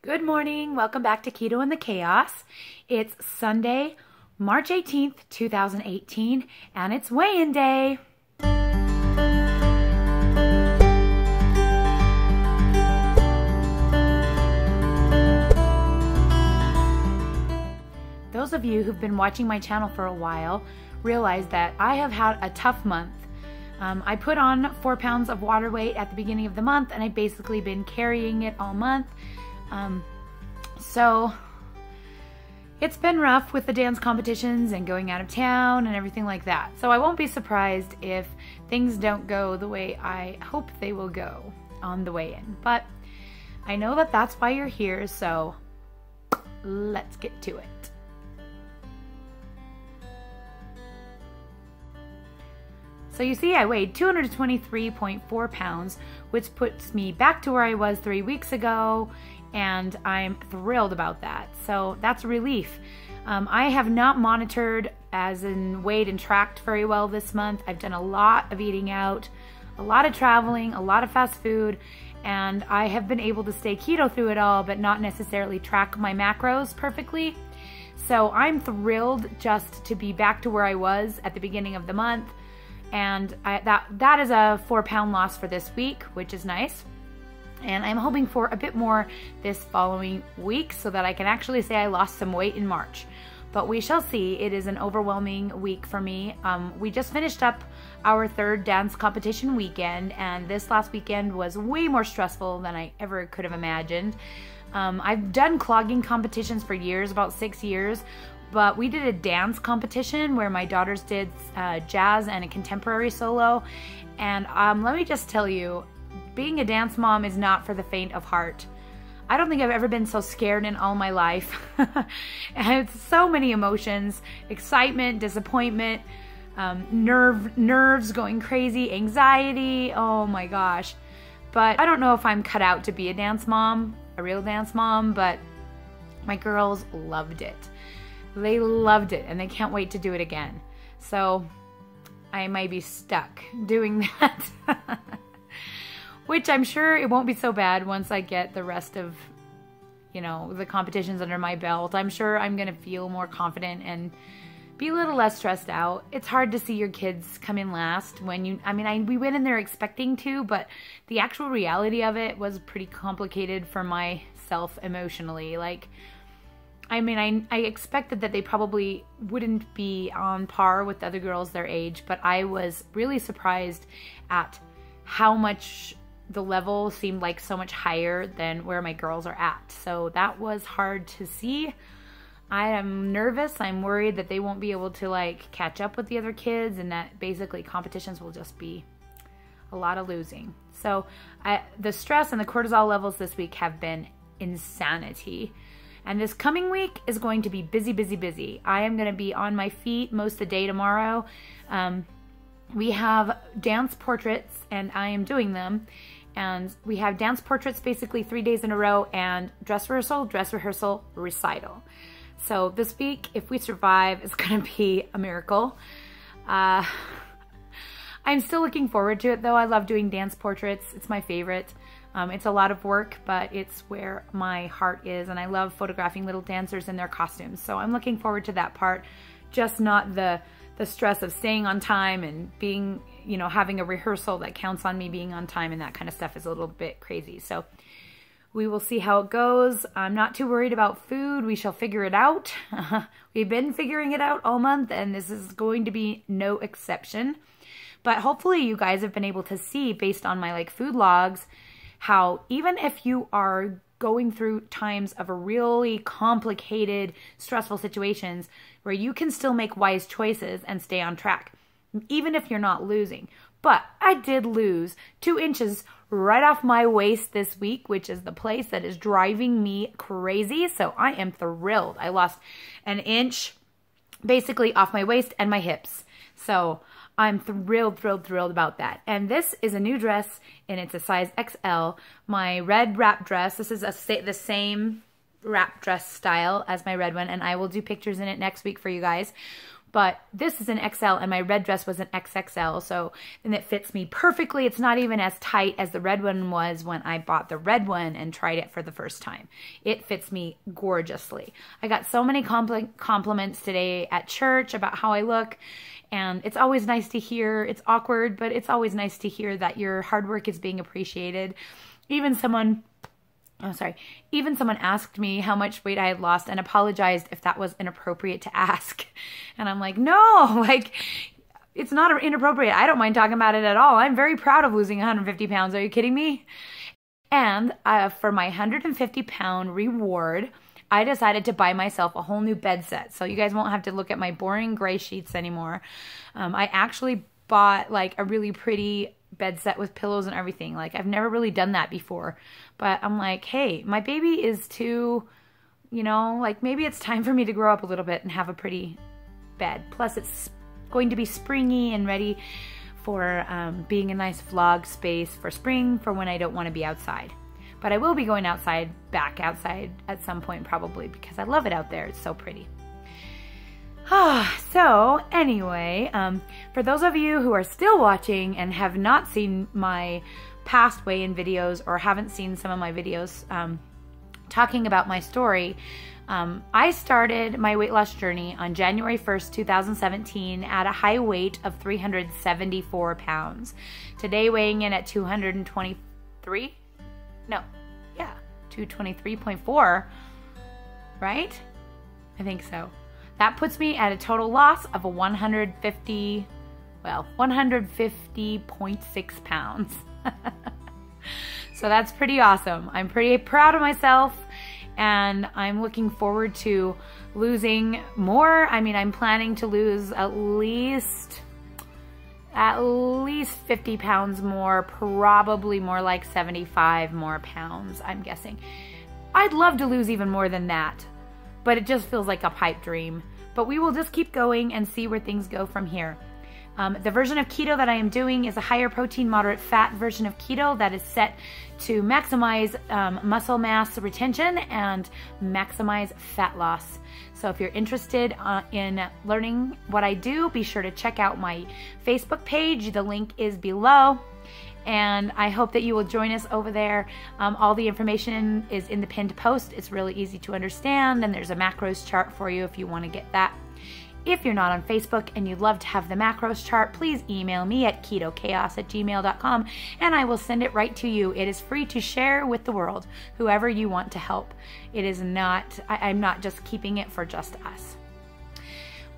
Good morning. Welcome back to Keto and the Chaos. It's Sunday, March 18th, 2018, and it's weigh-in day. Those of you who've been watching my channel for a while realize that I have had a tough month. I put on 4 pounds of water weight at the beginning of the month, and I've basically been carrying it all month. So it's been rough with the dance competitions and going out of town and everything like that. So I won't be surprised if things don't go the way I hope they will go on the weigh-in. But I know that that's why you're here, so let's get to it. So you see, I weighed 223.4 pounds, which puts me back to where I was 3 weeks ago, and I'm thrilled about that. So that's a relief. I have not monitored as in weighed and tracked very well this month. I've done a lot of eating out, a lot of traveling, a lot of fast food, and I have been able to stay keto through it all, but not necessarily track my macros perfectly. So I'm thrilled just to be back to where I was at the beginning of the month. And that is a 4-pound loss for this week, which is nice. And I'm hoping for a bit more this following week so that I can actually say I lost some weight in March. But we shall see. It is an overwhelming week for me. We just finished up our 3rd dance competition weekend, and this last weekend was way more stressful than I ever could have imagined. I've done clogging competitions for years, about 6 years. But we did a dance competition where my daughters did jazz and a contemporary solo. And let me just tell you, being a dance mom is not for the faint of heart. I don't think I've ever been so scared in all my life. And it's so many emotions: excitement, disappointment, nerves going crazy, anxiety. Oh my gosh. But I don't know if I'm cut out to be a dance mom, a real dance mom, but my girls loved it. They loved it, and they can't wait to do it again. So I might be stuck doing that. Which I'm sure it won't be so bad once I get the rest of, the competitions under my belt. I'm sure I'm going to feel more confident and be a little less stressed out. It's hard to see your kids come in last when we went in there expecting to, but the actual reality of it was pretty complicated for myself emotionally. I expected that they probably wouldn't be on par with the other girls their age, but I was really surprised at how much the level seemed like so much higher than where my girls are at. So that was hard to see. I am nervous. I'm worried that they won't be able to catch up with the other kids, and that basically competitions will just be a lot of losing. So the stress and the cortisol levels this week have been insanity. And this coming week is going to be busy, busy, busy. I am going to be on my feet most of the day tomorrow. We have dance portraits, and I am doing them. And we have dance portraits basically 3 days in a row, and dress rehearsal, recital. So this week, if we survive, it's going to be a miracle. I'm still looking forward to it, though. I love doing dance portraits. It's my favorite. It's a lot of work, but it's where my heart is, and I love photographing little dancers in their costumes. So I'm looking forward to that part, just not the stress of staying on time and being, having a rehearsal that counts on me being on time, and that kind of stuff is a little bit crazy. So we will see how it goes. I'm not too worried about food. We shall figure it out. We've been figuring it out all month, and this is going to be no exception. But hopefully you guys have been able to see, based on my food logs, how even if you are going through times of a really complicated, stressful situations, where you can still make wise choices and stay on track, even if you're not losing. But I did lose 2 inches right off my waist this week, which is the place that is driving me crazy. So I am thrilled. I lost 1 inch basically off my waist and my hips. So I'm thrilled about that. And this is a new dress, and it's a size XL. My red wrap dress. This is the same wrap dress style as my red one, and I will do pictures in it next week for you guys. but this is an XL and my red dress was an XXL, so then it fits me perfectly. It's not even as tight as the red one was when I bought the red one and tried it for the first time. It fits me gorgeously. I got so many compliments today at church about how I look, and it's always nice to hear. It's awkward, but it's always nice to hear that your hard work is being appreciated. Even someone asked me how much weight I had lost and apologized if that was inappropriate to ask. And I'm like, no, like, it's not inappropriate. I don't mind talking about it at all. I'm very proud of losing 150 pounds. Are you kidding me? And for my 150-pound reward, I decided to buy myself a whole new bed set. So you guys won't have to look at my boring gray sheets anymore. I actually bought like a really pretty bed set with pillows and everything. Like, I've never really done that before, but I'm like, hey, my baby is too, you know, like, maybe it's time for me to grow up a little bit and have a pretty bed. Plus it's going to be springy and ready for being a nice vlog space for spring, for when I don't want to be outside. But I will be going back outside at some point probably, because I love it out there. It's so pretty. So anyway, for those of you who are still watching and have not seen my past weigh-in videos, or haven't seen some of my videos talking about my story, I started my weight loss journey on January 1st, 2017 at a high weight of 374 pounds. Today weighing in at 223.4, right? I think so. That puts me at a total loss of 150.6 pounds. So that's pretty awesome. I'm pretty proud of myself, and I'm looking forward to losing more. I mean, I'm planning to lose at least 50 pounds more, probably more like 75 more pounds, I'm guessing. I'd love to lose even more than that, but it just feels like a pipe dream. But we will just keep going and see where things go from here. The version of keto that I am doing is a higher protein, moderate fat version of keto that is set to maximize muscle mass retention and maximize fat loss. So if you're interested in learning what I do, be sure to check out my Facebook page. The link is below. And I hope that you will join us over there. All the information is in the pinned post. It's really easy to understand, and there's a macros chart for you if you want to get that. If you're not on Facebook and you'd love to have the macros chart, please email me at ketochaos@gmail.com and I will send it right to you. It is free to share with the world, whoever you want to help. It is not, I'm not just keeping it for just us.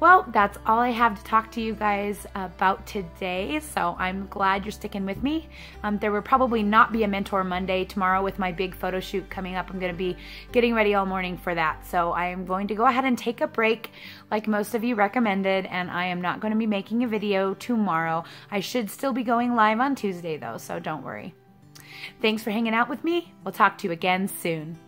Well, that's all I have to talk to you guys about today, so I'm glad you're sticking with me. There will probably not be a Mentor Monday tomorrow with my big photo shoot coming up. I'm going to be getting ready all morning for that, so I am going to go ahead and take a break like most of you recommended, and I am not going to be making a video tomorrow. I should still be going live on Tuesday though, so don't worry. Thanks for hanging out with me. We'll talk to you again soon.